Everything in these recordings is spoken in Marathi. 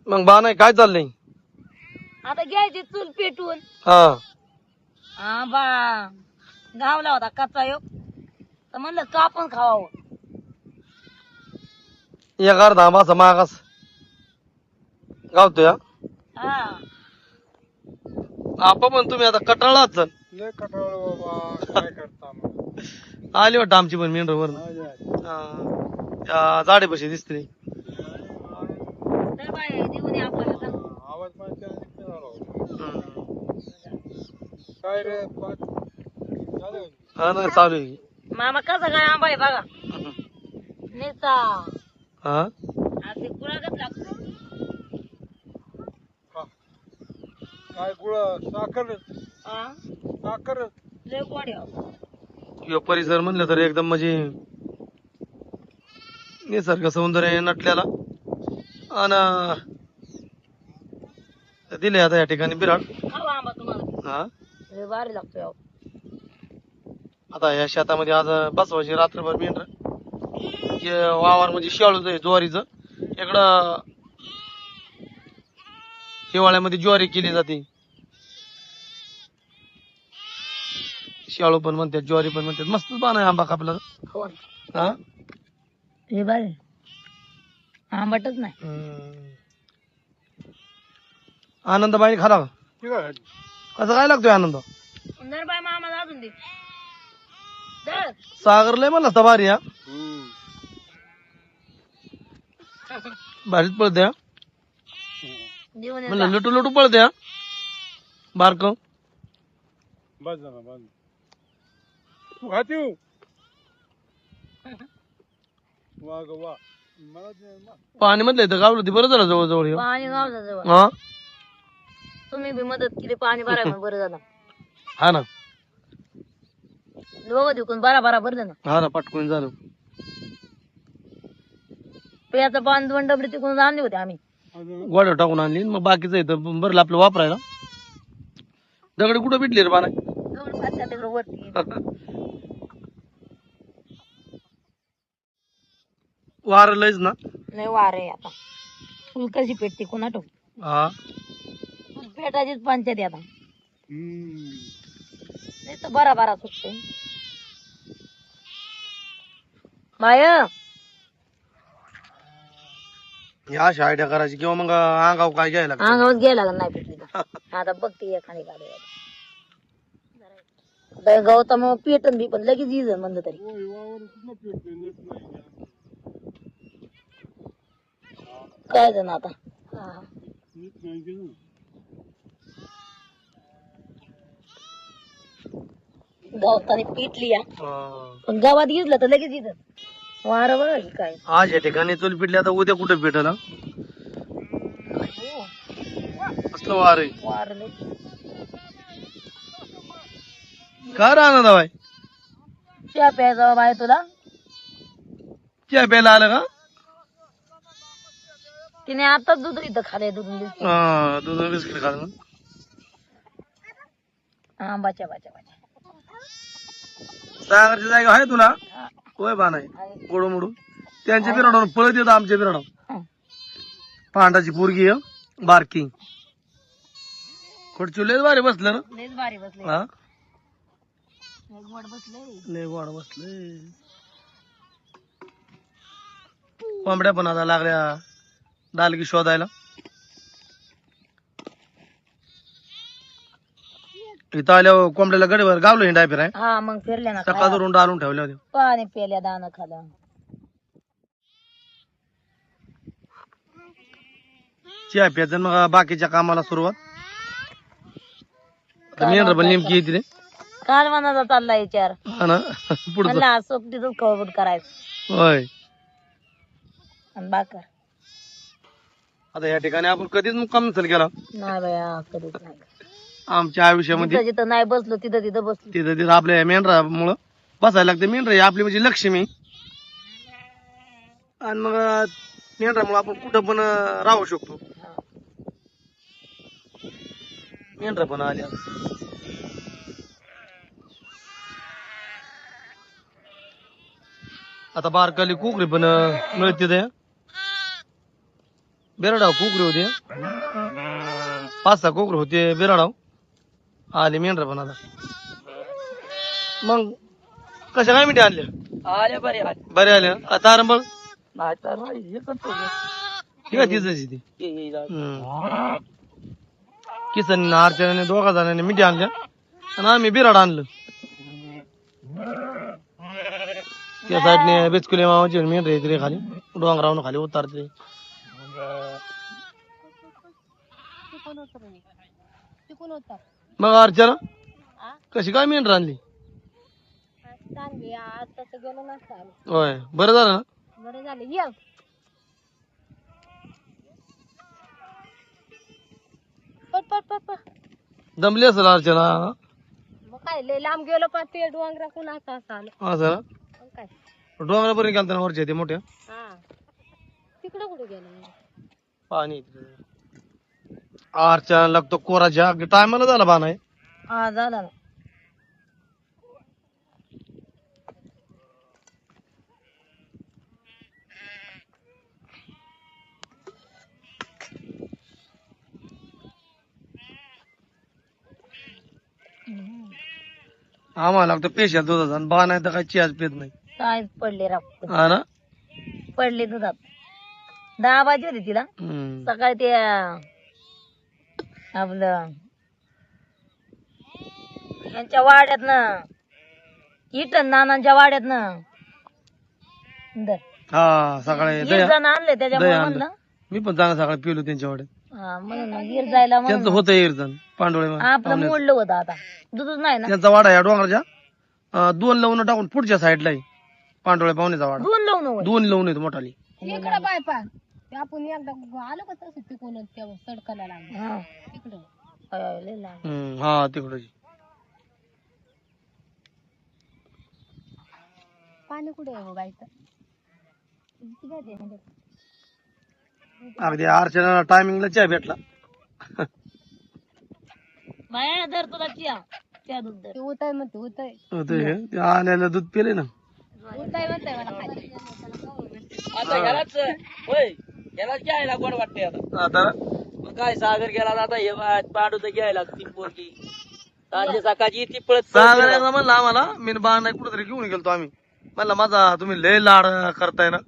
मग बा नाही काय चाललंय? आता घ्यायची चूल पेटवून. हा हा बा गावला होता कच्चा योग तर म्हणलं कापून खावावं. एक अर्धा मासा मागास गावतोय. हा आपण पण तुम्ही आता कटाळाच लय कटाळ बाबा, काय करता मग. आली वाटतं आमची पण मेंढर त्या झाडेपाशी दिसते. तर बाय देऊन या आपल्याला सांग. आवाज माझ्या काय रे झालं? हा ना चालू आहे. मामा कसा काय आंबा आहे बघा. नेता हा ते गुळागत लागतो. काय गुळ साखर हा साखर लय गोड आहे. ह्यो परिसर म्हणलं तर एकदम म्हणजे निसर्ग सौंदर्य नटलेला आणि दिले आता या ठिकाणी बिराड. खावा आंबा तुम्हाला हा लय भारी लागतो याव. आता या शेतामध्ये आज बसवायची रात्रभर मेंढर. वावर म्हणजे शाळूच आहे ज्वारीचं. इकडं हिवाळ्यामध्ये ज्वारी केली जाते. शाळू पण म्हणतात ज्वारी पण म्हणतात. मस्त पान आहे आंबा कापला. हो हा हे भारी आंबटच नाही. आनंदबाई खाला का? कसं काय लागतोय आनंद? सुंदर बाय मामाला अजून दे. दर. सागर लय म्हणला भारी. हा भारीच पळते. हा देऊन ये म्हणलं जा. लटू लटू पळते. हा बारक बस झाला बस. तू खाती वा ग वा. मला पाणी मधलं इथं गावलं ते बरं झालं जवळ जवळ हे. पाणी गावला जवळ. हा तुम्ही बी मदत केली पाणी भराय म्हणून बरं झालं. हा ना दोघं तिकून बारा भरलं ना. हा ना पटकून झालं. पेयाचं पाणी 2 डबडे तिकून आणले होते आम्ही. गोड्या टाकून आणली मग बाकीचं इथं भरलं आपलं वापरायला. दगड कुठं भेटली रे पाना? दोन पात्या तिकडे वरती. वार लयच ना. नाही वार आहे आता. फुल कशी पेटते कोणा ठेव. हा फुल पेटायचीच पंचायत आहे आता. नाही तर बारा सुटते. बाय ह्या अशा आयडिया करायची किंवा मग अंगाव काय घ्यायला लागतं. अंगावर घ्यायला लागलं नाही पेटली तर. आता बघते एखादी गाडी. गौतम पेटन बी पण लगेच इज म्हणलं तरी. काय जण आता गवताने पेटली या पण गावात गिजलं तर लगेच इथं वारं बघा की काय. आज या ठिकाणी चूल पिटली आता उद्या कुठं पेटल? कसलं वार आहे. वारं लय. काय राहणार दावाय? चहा प्यायचा बाय तुला. चहा प्यायला आलं का? तिने आता दूध इथं खाले दूध बिस्किट. हा दूध बिस्किट खाल्लं. हा बाचा बाचा बाचा. सागरची जागा आहे तुला? होय बा नाही गोडू मोडू त्यांच्या बिराडावर पळत येतं आमच्या बिराडावर. पांडाची पोरगी आहे बारकी. खुर्ची लय भारी बसलं ना. लयच भारी बसले. हा लय गोड बसले. लय वाढ बसले. कोंबड्या पण आता लागल्या दालगी शोधायला. इथं आल्यावर कोंबड्याला गडीवर गावलं हिंडाय फिराय. हा मग फिरल्या ना. सकाळ धरून डालून ठेवल्या होत्या. पाणी प्यायल्या दाणं खाल्लं. चहा प्यायचं मग बाकीच्या कामाला सुरुवात. मेंढर पण नेमकी येते रे. काल मनाचा चालला विचार. हा ना पुढचं म्हणला सोबतीच खवबूट करायचं होय. आणि बाकर आता या ठिकाणी आपण कधीच मुक्काम नसेल केला नाही बाया कधीच नाही. आमच्या आयुष्यामध्ये. जिथं जिथं नाही बसलो तिथं तिथं बसलो. तिथं तिथं आपल्या मेंढरामुळं बसायला लागते. मेंढर ही आपली म्हणजे लक्ष्मी. आणि मग मेंढरामुळे आपण कुठं पण राहू शकतो. मेंढर पण आल्या. आता बारकाली कुकरी पण मिळते ते. बेरडाव कोकरे होते 5-6 कोकरे होते बेरडाव आले मेंढर पण आता मग कशा काय मिठी आणल्या आले बरे बरे आल्या तारंबळ नाही तर हे करतो ठीक आहे तिचं ती किसन अर्चनाने 2 जणांनी मिठी आणल्या आणि आम्ही बिराड आणलं त्या साईडने बेचकुले मामाची मेंढर येते खाली डोंगरावून खाली उतारते मग अर्चना कशी काय मेंढर आणली होय बरं झालं ना बरं झालं ये पट पट पट पट दमली असेल अर्चना मग काय लय लांब गेलो पण ते डोंगरा कुणाचा असं आलं असं ना मग काय डोंगरापर्यंत गेलता ना वरच्या ते मोठ्या हा तिकडं कुठे गेलो पाणी अर्चना लागतो कोराच्या टायमाला झाला बाण आहे हा झाला ना आम्हाला लागतं पेशल दुधाचा आणि बाण आहे तर काही चियाच पेत नाही काय पडले राव हा ना पडले दुधात 10 वाजले होते तिला सकाळी ते आपलं यांच्या वाड्यातनं इटन नानांच्या वाड्यातनं हा सकाळी दया जण आणले त्याच्यामुळे दया आणलं. म्हणलं मी पण चांगला सकाळी पिलो त्यांच्याकडे हा म्हणून गिर जायला त्यांचं म्हणून होतं इरजण पांडोळे आपलं पाहुण्याचं. मोडलं होतं आता दूधच नाही ना त्यांचा वाडा या डोंगराच्या 2 लवणं टाकून पुढच्या साईडला आहे पांडोळे पाहुण्याचा वाडा 2 लावून होय. 2 लवण आहेत मोठाली इकडं बाय पा आपण एकदा आलो का तसं तिकडून त्या सडकाला लागलं तिकडं लय लांब. हा तिकडची पाणी कुठे आहे बाईचं अगदी अर्चना टायमिंगला चहा भेटला बाया धर तुला चहा दूध धर उताय म्हणते उताय ते आल्याला दूध पिले ना उताय म्हणताय मला खाली आता ह्यालाच होय ह्यालाच घ्यायला गोड वाटते आता आता मग काय सागर गेला आता हे पांडू तर घ्यायला ती पोरगी सांजे सकाळची ती पळत सागर एकदा म्हणलं आम्हाला मी बाण नाही कुठेतरी घेऊन गेलतो आम्ही म्हणलं माझा तुम्ही लय लाड करताय ना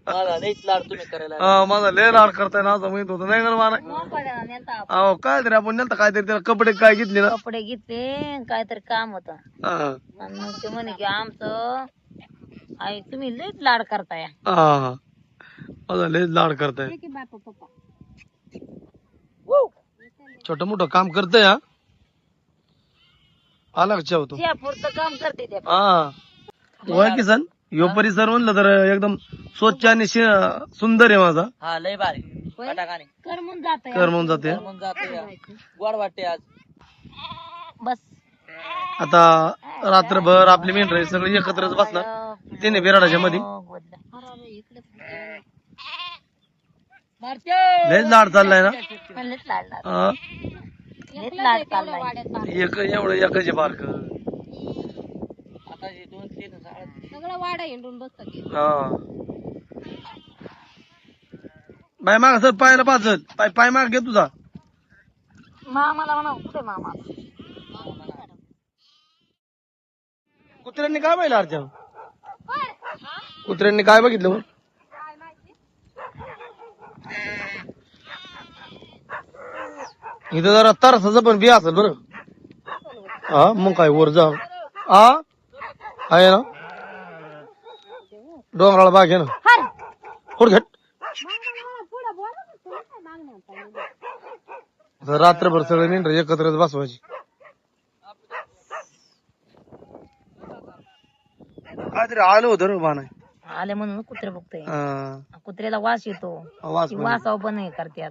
मला लईच लाड तुम्ही करायला माझा लय लाड करताय ना असं म्हणत होतं नाही का बाण अहो काय तरी आपण नेलता काहीतरी त्याला कपडे काय घेतले ना कपडे घेतले काहीतरी काम होतं हा. आणि मग ते म्हणे की आमचं आई तुम्ही लयच लाड करताय हा. माझा लय लाड करताय छोट मोठं काम करतय हा आला का होतो त्या पुरतं काम करते त्या हा होय किसन यो परिसर म्हणलं तर एकदम स्वच्छ आणि सुंदर आहे माझा हा लय भारी फटाकाने करमून जात करमून जाते मग जाते गोड वाटते आज बस आता रात्रभर आपली मेंढर सगळे एकत्रच बसणार तिने बिराडाच्या मध्ये लयच लाड चाललाय ना लयच लाड लाड हा. लयच लाड चाललाय एक एवढं एकच बारक आता हे 2-3 झाड सगळं वाडा हिंडून बसतात हा बाय माग सर पायाला पाचल पाय पाय माग घे तुझा मामाला म्हणा कुठे मामा कुत्र्यांनी काय पाहिलं अर्चना कुत्र्यांनी काय बघितलं मग इथं जरा तरसाचं पण बी असेल बरं हा मग काय वर जा हा आहे ना डोंगराला बाग आहे ना कुठं घेट रात्रभर सगळे मेंढर एकत्रच बसवायची काहीतरी आलं होतं रे बाण आले म्हणून कुत्रे बघतोय हा कुत्र्याला वास येतो आवाज ती पण वासाव पण हे करतात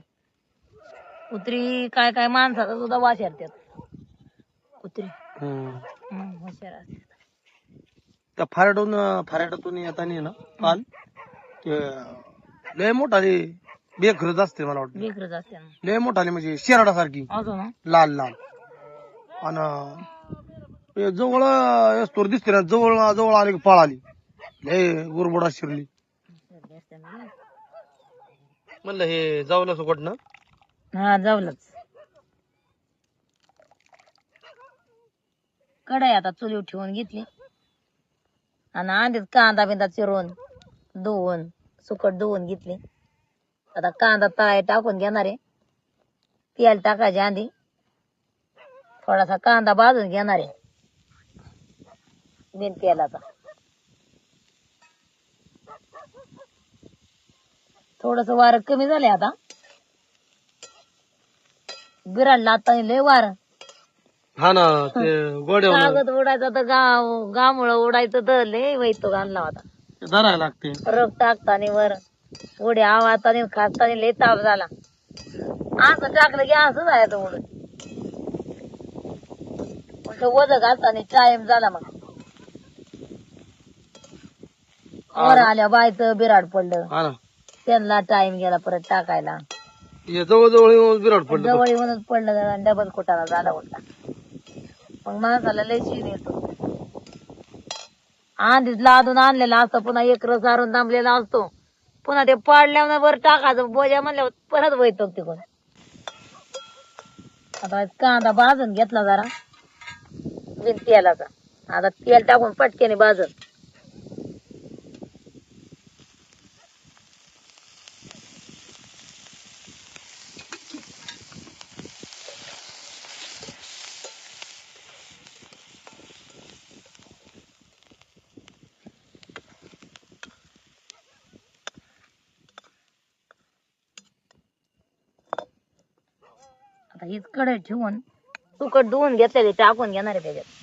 कुत्री काय काय माणसाचा सुद्धा वास येतात कुत्री हुशार असतात त्या फाराटातून येताना ना काल ते लय मोठा बेखरच असते मला वाटतं बेकरच असते ना लय मोठा म्हणजे शेराडासारखी अजून ना लाल लाल आणि जवळ येस्तोर दिसते ना जवळ जवळ आली की पळाली लय गुरबुडा शिरली म्हणलं हे जाऊला सुकट ना. हा जाऊलच. कढाई आता चुलीवर ठेवून घेतली आणि आधीच कांदा बिंदा चिरून धुवून सुकट धुवून घेतली. आता कांदा तळाय टाकून घेणार आहे. तेल टाकायचे आधी. थोडासा कांदा भाजून घेणार आहे बिन तेलाचा. थोडस वार कमी झाले आता. बिराडला आता लय वार. हा ना ते गोड्या कागद उडायचं तर गामुळं उडायचं तर लय वैतो आणला होता. धरायला लागते. रग टाकताना वर उड्या आवाजताना खाताना लय ताप झाला. असं टाकलं की असं जायचं उडून. वज घालताना टाइम झाला मग. वर आल्या बायचं बिराड पडलं. हा ना त्यांना टाइम गेला परत टाकायला. हे जवळ येऊन बिराड पडलं. जवळ येऊनच पडलं. डबल कुटाला झाला उलटा. मग माणसाला लय शिन येतो. आधीच लादून आणलेला असतो. पुन्हा एक रस सारून दांबलेला असतो. पुन्हा ते पाडल्यावर वर टाकायचं बोजा म्हणल्यावर परत वैतो तिकडून. आता कांदा भाजून घेतला जरा बिन तेलाचा. आता तेल टाकून पटकेने भाजून. आता हीच कढई ठेवून सुकट धुवून घेतलेली टाकून घेणार आहे त्याच्यात.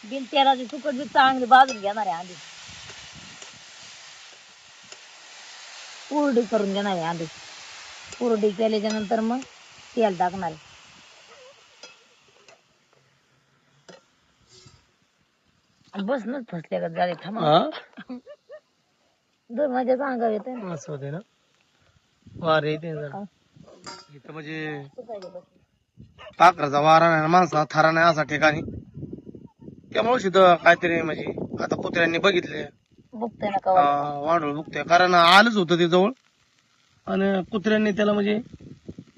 बिन तेलाची सुकट बी चांगली भाजून घेणार आहे आधी. कुरडी करून घेणार आहे आधी. कुरडी केल्याच्या नंतर मग तेल टाकणार आहे. बसनच फसले का झाले. थांबा जर माझ्या सांगा येते ना. असं होते ना. वार येते जरा. इथं म्हणजे पाखराचा वारा नाही माणसा थारा नाही असा ठिकाणी. त्यामुळे तिथं काहीतरी म्हणजे आता कुत्र्यांनी बघितले बघतोय ना कवा. वाढवळ बघतोय. कारण आलंच होतं ते जवळ आणि कुत्र्यांनी त्याला म्हणजे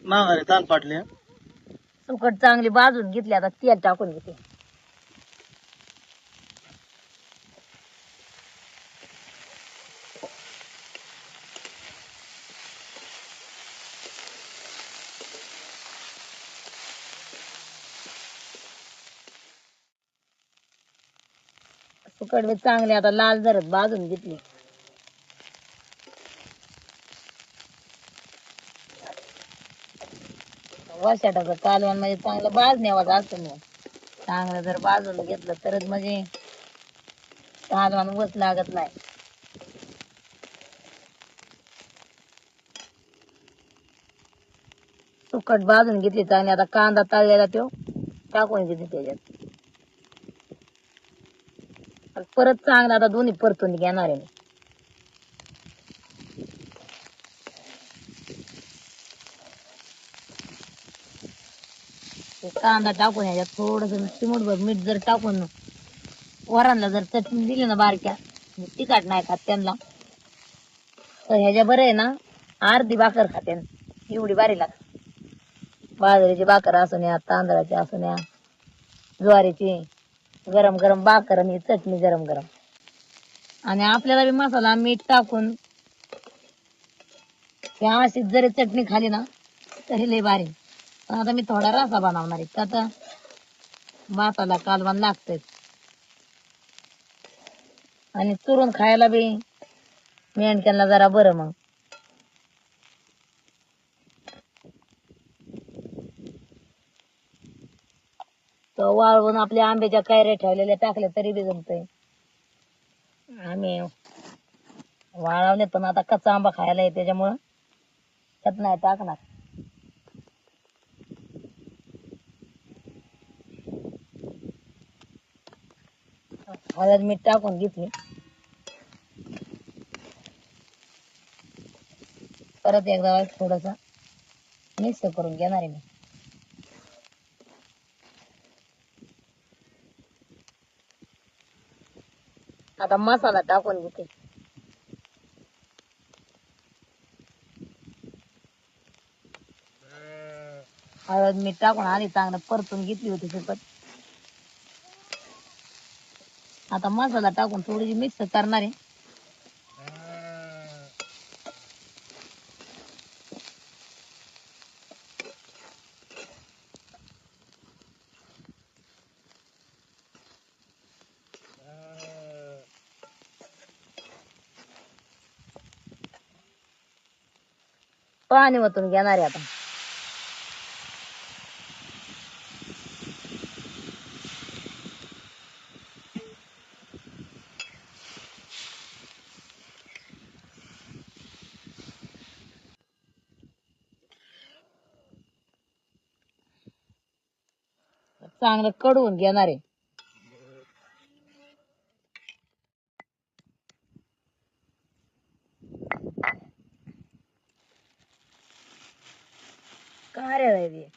माघारी ताण पाडले. सुकट चांगली भाजून घेतली. आता तेल टाकून घेते. सुकट बी चांगली आता लाल जरत भाजून घेतली. वशाटाचं कालवण म्हणजे चांगलं भाजण्यावाच असतं. मग चांगलं जर भाजून घेतलं तरच म्हणजे कालवण वच लागत नाही. सुकट भाजून घेतली चांगली. आता कांदा तळलेला तो टाकून घेतली त्याच्यात. परत चांगला आता दोन्ही परतून घेणार आहे. कांदा टाकून ह्याच्यात थोडस चिमूटभर मीठ जर टाकून वरांना जर चटणी दिली ना बारक्या तिखट नाही खात त्यांना तर ह्याच्या बरं आहे ना अर्धी भाकर खाते एवढी बारी लागते. बाजरीची भाकर असू न्या तांदळाची असू न्या ज्वारीची गरम गरम भाकर आणि चटणी गरम गरम आणि आपल्याला बी मसाला मीठ टाकून या अशी जरी चटणी खाली ना तरी लय भारी. पण आता मी थोडा रसा बनवणार आहे. आता भाताला कालवण लागतंय आणि चुरून खायला बी मेंढक्यांना जरा बरं. मग तो वाळवून आपल्या आंब्याच्या कैऱ्या ठेवलेल्या टाकल्या तरी बी जमतंय. आम्ही वाळवले पण आता कच्चा आंबा खायला आहे त्याच्यामुळं त्यात नाही टाकणार. हळद मीठ टाकून घेतली. परत एकदा थोडस मिक्स करून घेणार आहे मी. आता मसाला टाकून घेते. हळद मीठ टाकून आधी चांगलं परतून घेतली होती सुकट. आता मसाला टाकून थोडीशी मिक्स करणार आहे. पाणी वतून घेणार आहे आता. चांगलं कडवून घेणार आहे. काय रे ते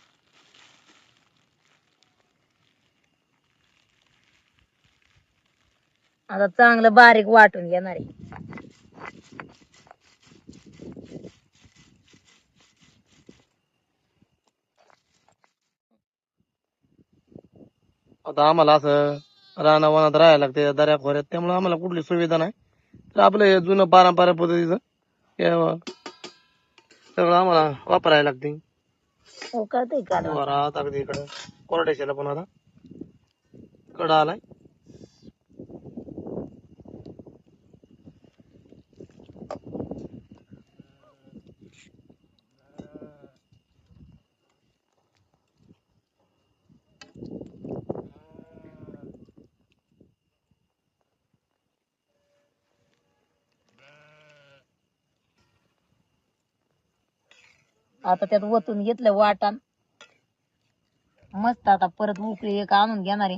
आता चांगलं बारीक वाटून घेणार आहे. आता आम्हाला असं रानावनात राहायला लागते दऱ्या खोऱ्यात, त्यामुळे आम्हाला कुठली सुविधा नाही. तर आपलं हे जुनं पारंपरिक पद्धतीचं हे सगळं आम्हाला वापरायला लागते. हो कळतंय का आता? वरात अगदी इकडं कोरड्याच्याला पण आता कडा आलाय. आता त्यात वतून घेतलं वाटण. मस्त आता परत उकळी एक आणून घेणार आहे.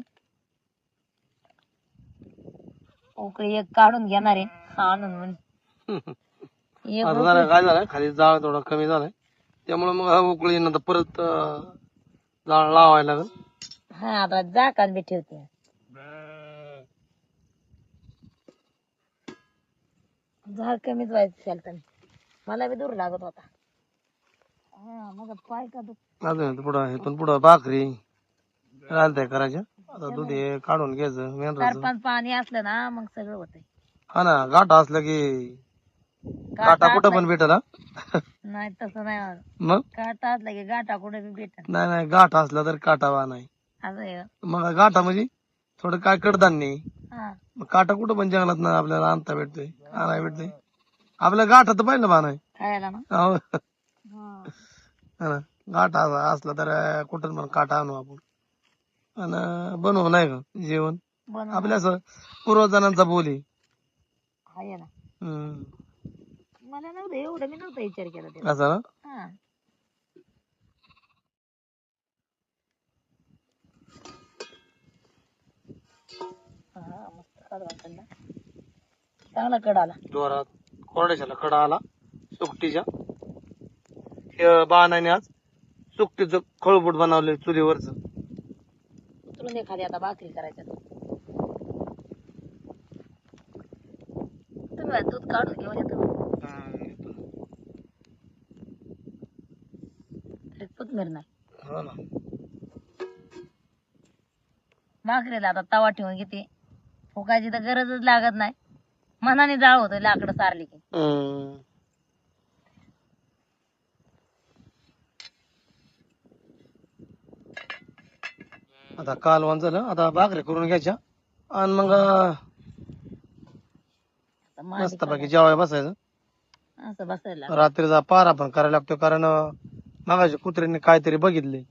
उकळी एक काढून घेणार आहे आणून. एक आता जरा काय झालंय, खाली जाळ थोडा कमी झालाय, त्यामुळे मग हा उकळी नंतर परत जाळ लावायला लागेल. हा आता झाकण बी ठेवते. झाड कमीच व्हायचं चालतं. मला बी दूर लागत होता. हा मग पाय का अजून पुढं हे पण पुढं भाकरी राहत्या करायच्या. आता दूध हे काढून घ्यायचं मेंढराचं. 4-5 पाणी असलं ना मग सगळं होतंय. हा ना, गाठा असलं की काटा कुठं पण भेटल. नाही तसं नाही होत. मग काटा असला की गाठा कुठे बी भेटत. नाही गाठा असला तर काटावा नाही. असं आहे का? मग गाठा म्हणजे थोडं काय कडधान्य. हा मग काटा कुठं पण जंगलात ना आपल्याला आणता भेटतोय, आणाय भेटतोय. आपल्या गाठा तर पाहिजे बाणाय. खायला ना. हो. हा. हा ना, गाठा असला तर कुठं पण काटा आणू आपण आणि बनवू नाही का जेवण. बनवून आपल्या असं पूर्वजांचा बोली. आहे ना. हम्म. मला नव्हतं एवढं, मी नव्हता विचार केला त्याचा. असं ना. हा हा मस्त कडवा कडला. चांगला कड आला. जोरात कोरड्याच्याला कडा आला सुकटीच्या. हे बाणाने आज सुकटीचं खळबुट बनवले चुलीवरच. उतरून एखादी आता भाकरी करायच्या. तुम्ही दूध काढून घेऊन येतो. कोथमीर नाही. हो ना. भाकरीला आता तवा ठेवून घेते. फुकायची तर गरजच लागत नाही. मनाने जाळ होतोय लाकडं सारली की. आता कालवण झालं, आता भाकरी करून घ्यायच्या आणि मग मस्त बाकी जेवाय बसायचं. असं बसायला रात्रीचा पारा पण करायला लागतो, कारण मागाच्या कुत्र्याने काहीतरी बघितले.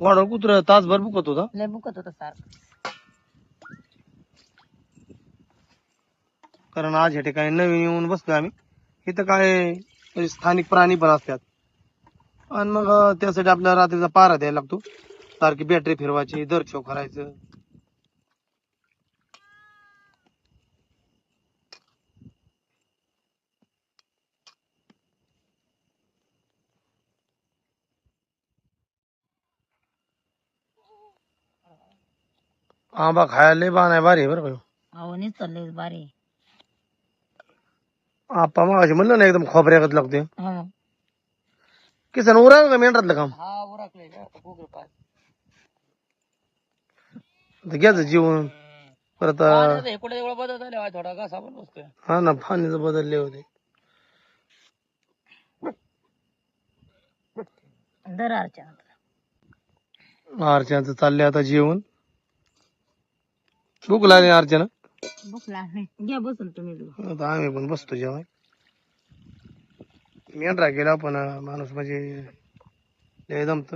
वाढव कुत्र तासभर बुकत होता. लय बुकत होत सारखं. कारण आज या ठिकाणी नवीन येऊन बसतोय आम्ही. इथं काय म्हणजे स्थानिक प्राणी पण असतात आणि मग त्यासाठी आपल्याला रात्रीचा पारा द्यायला लागतो. सारखी बॅटरी फिरवायची, दरशो करायचं. आंबा खायला लय बाण आहे, भारी आहे बरं का. अहो नाही चाललंय बारी. आपा मग म्हणलं ना एकदम खोबऱ्यागत लागते. हा किसन उरा का मेंढरातलं काम. हा टाकले का आता भोगरे पाय. आता घ्यायचं जेवण परत पाण्याचं हे कुठे एवढा बदल झाला थोडा घासा पण बसतोय. हा ना पाण्याचं बदलले होते. दर अर्चना अर्चनाचं चाललंय आता जेवण. भूक लागली अर्चना. भूक लागली घ्या बसून तुम्ही बी. आता आम्ही पण बसतो जेवाय. मेंढरा गेला पण माणूस म्हणजे लय जमत.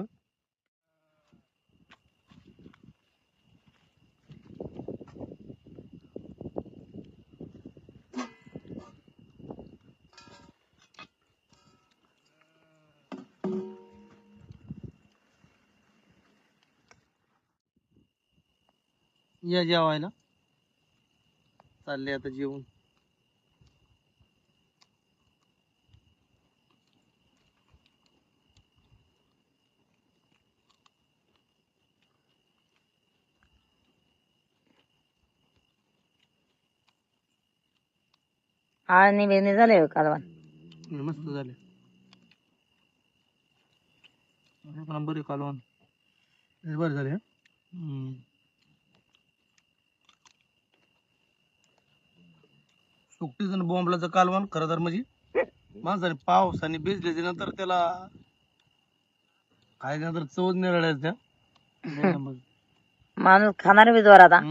या जेवायला चालले आता जेवण. आळणी बेणी झाले कालवण. मस्त झाले. बरे कालवण बरे झाले. सुकटीच बोंबलाचं कालवण खरं तर म्हणजे माणसाने पावसाने भिजले नंतर त्याला खायच्यानंतर चवच निराळ्याच त्या. माणूस खाणार बी जोरात हा.